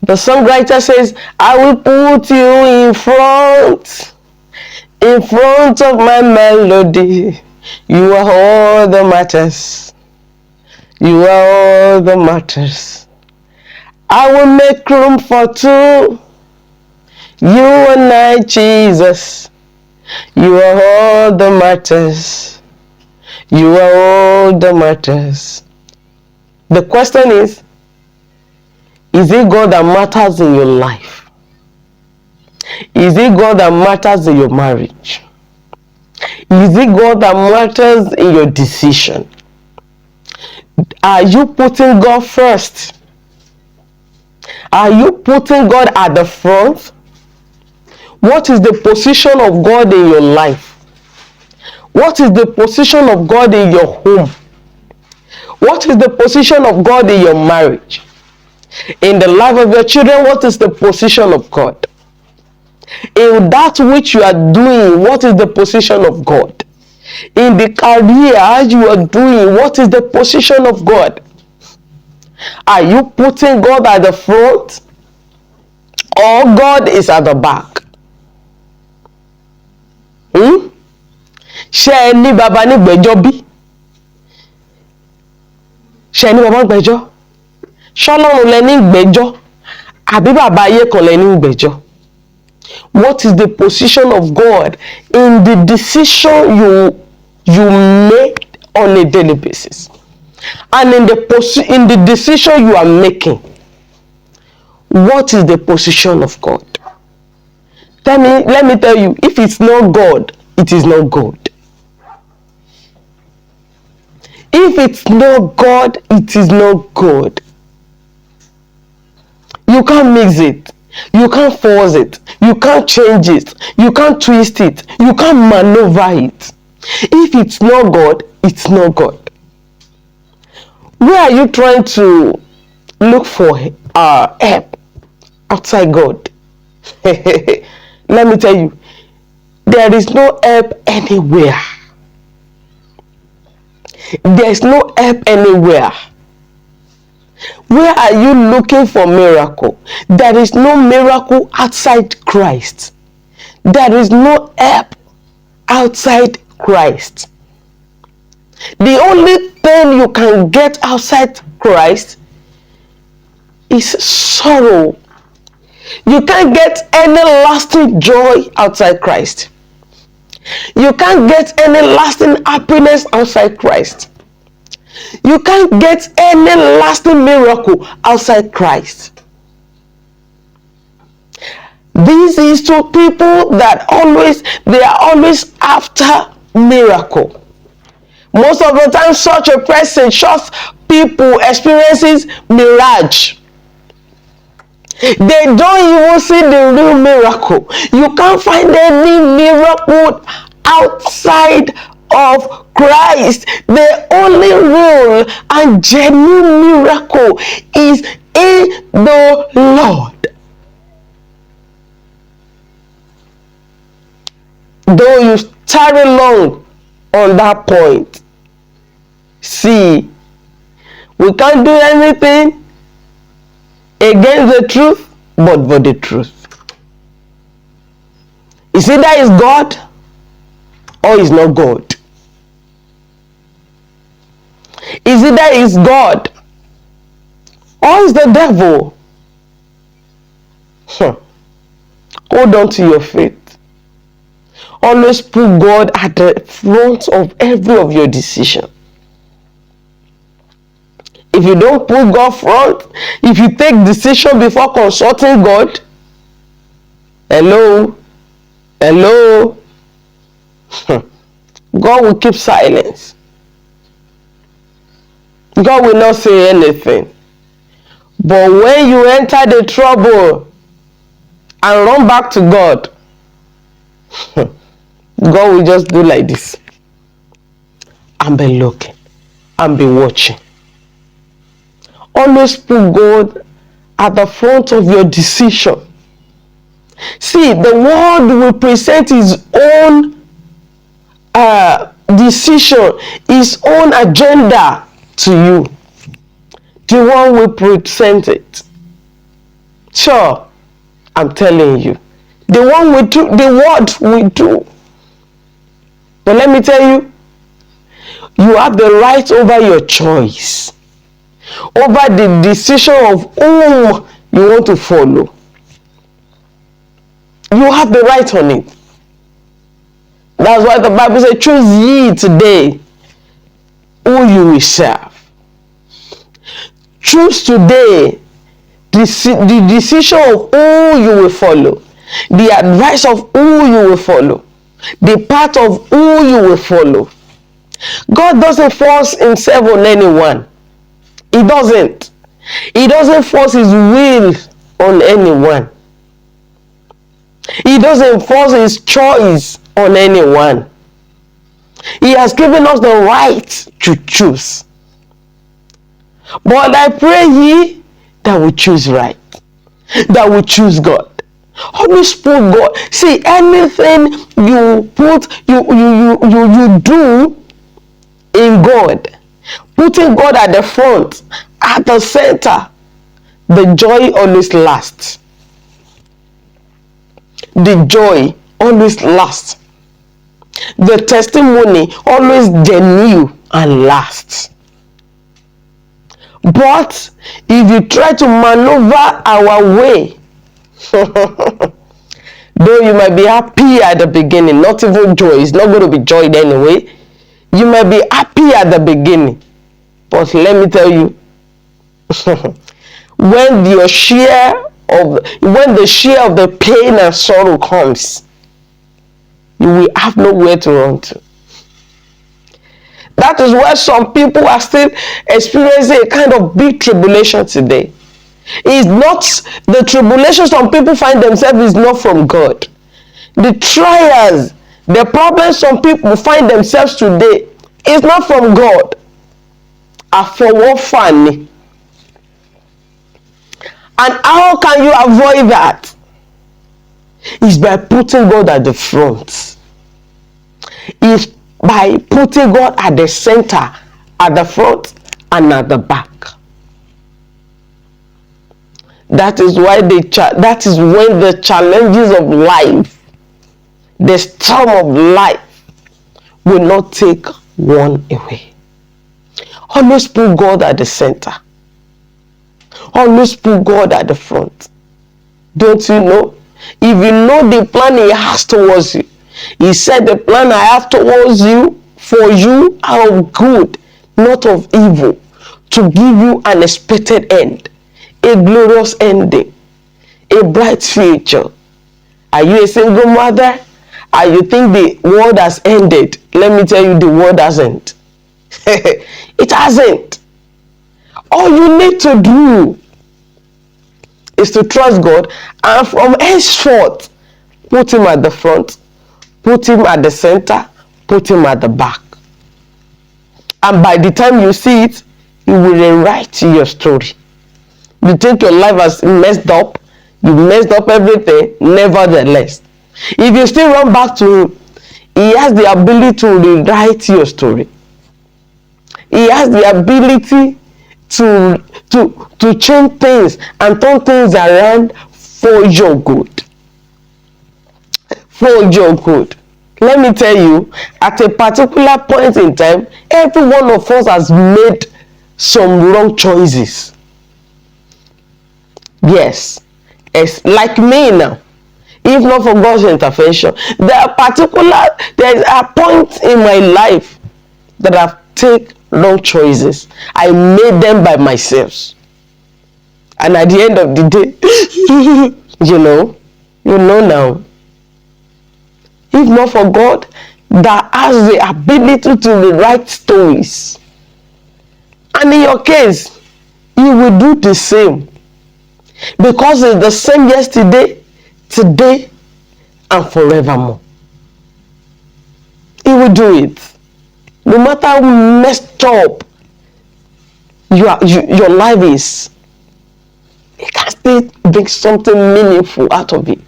The songwriter says, I will put you in front of my melody. You are all that matters. You are all that matters. I will make room for two. You and I, Jesus. You are all that matters. You are all that matters. The question is it God that matters in your life? Is it God that matters in your marriage? Is it God that matters in your decision? Are you putting God first? Are you putting God at the front? What is the position of God in your life? What is the position of God in your home? What is the position of God in your marriage? In the life of your children, what is the position of God? In that which you are doing, what is the position of God? In the career you are doing, what is the position of God? Are you putting God at the front, or God is at the back? Ṣé ẹ ní bàbá nígbẹ́jọ́ bí? Ṣé ẹ ní bàbá nígbẹ́jọ́? Ṣọ́lọ́run lẹ ní ìgbẹ́jọ́ àbí bàbá ayé kan lẹ ní ìgbẹ́jọ́? What is the position of God in the decision you make on a daily basis? And in the decision you are making, what is the position of God? Let me tell you, if it's not God, it is not God. If it's not God, it is not God. You can't mix it. You can't force it. You can't change it. You can't twist it. You can't maneuver it. If it's not God, it's not God. Where are you trying to look for help outside God? Let me tell you, there is no help anywhere. There is no help anywhere. Where are you looking for miracle? There is no miracle outside Christ. There is no help outside Christ. The only thing you can get outside Christ is sorrow. You can't get any lasting joy outside Christ. You can't get any lasting happiness outside Christ. You can't get any lasting miracle outside Christ. This is to people that they are always after miracle. Most of the time, such a person, such people experiences mirage. They don't even see the real miracle. You can't find any miracle outside of Christ. The only real and genuine miracle is in the Lord. Though you tarry long on that point, see, we can't do anything against the truth but for the truth. Is it that is God or is not God? Is it that is God or is the devil? Hold on to your faith. Always put God at the front of every of your decision. If you don't put God front, if you take decision before consulting God, hello, God will keep silence. God will not say anything. But when you enter the trouble and run back to God, God will just do like this and be looking and be watching. Always put God at the front of your decision. See, the world will present his own decision, his own agenda to you. The one will present it. Sure, I'm telling you, the word we do. But let me tell you, you have the right over your choice, over the decision of whom you want to follow. You have the right on it. That's why the Bible says, choose ye today who you will serve. Choose today the decision of who you will follow, the advice of who you will follow, the path of who you will follow. God doesn't force himself on anyone. He doesn't. He doesn't force his will on anyone. He doesn't force his choice on anyone. He has given us the right to choose. But I pray ye that we choose right, that we choose God. Always put God. See, anything you put, you do in God, putting God at the front, at the center, the joy always lasts. The joy always lasts. The testimony always genuine and lasts. But if you try to maneuver our way, though you might be happy at the beginning, not even joy, it's not going to be joy anyway. You might be happy at the beginning, but let me tell you, when the share of the pain and sorrow comes, you will have nowhere to run to. That is why some people are still experiencing a kind of big tribulation today. It's not the tribulation some people find themselves is not from God. The trials, the problems some people find themselves today is not from God. For what funny? And how can you avoid that? It's by putting God at the front. It's by putting God at the center, at the front and at the back. That is why that is when the challenges of life, the storm of life, will not take one away. Always put God at the center. Always put God at the front. Don't you know? If you know the plan he has towards you, he said the plan I have towards you, for you, are of good, not of evil, to give you an expected end, a glorious ending, a bright future. Are you a single mother? And you think the world has ended? Let me tell you, the world hasn't. It hasn't. All you need to do is to trust God, and from henceforth, put him at the front, put him at the center, put him at the back. And by the time you see it, he will rewrite your story. You think your life has messed up, you messed up everything, nevertheless, if you still run back to him, he has the ability to rewrite your story. He has the ability to change things and turn things around for your good. For your good. Let me tell you, at a particular point in time, every one of us has made some wrong choices. Yes, it's like me now. If not for God's intervention, there is a point in my life that I've taken wrong choices. I made them by myself. And at the end of the day, you know now, if not for God that has the ability to rewrite stories, and in your case, he will do the same, because it's the same yesterday, today, and forevermore. He will do it. No matter how messed up your life is, he can still make something meaningful out of it.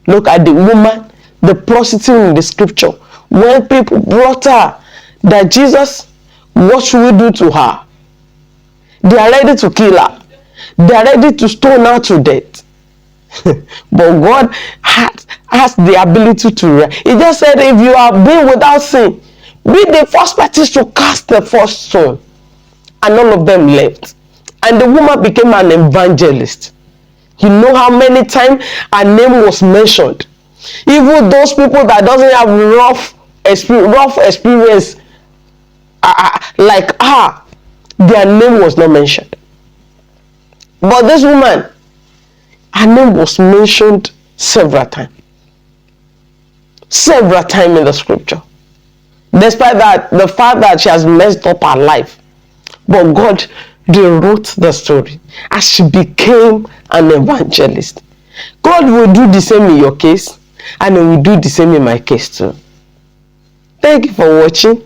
Look at the woman, the prostitute in the scripture. When people brought her that Jesus, what should we do to her? They are ready to kill her. They are ready to stone her to death. But God has the ability to. He just said, if you have been without sin, be the first parties to cast the first stone. And all of them left. And the woman became an evangelist. You know how many times her name was mentioned. Even those people that doesn't have rough experience like her, their name was not mentioned. But this woman, her name was mentioned several times. Several times in the scripture. Despite that, the fact that she has messed up her life. But God rewrote the story as she became an evangelist. God will do the same in your case, and He will do the same in my case too. Thank you for watching.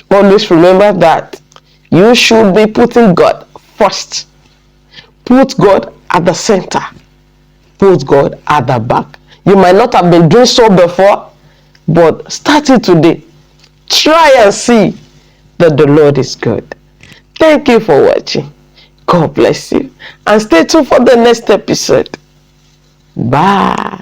Always remember that you should be putting God first. Put God at the center. Put God at the back. You might not have been doing so before, but start it today. Try and see that the Lord is good. Thank you for watching. God bless you. And stay tuned for the next episode. Bye.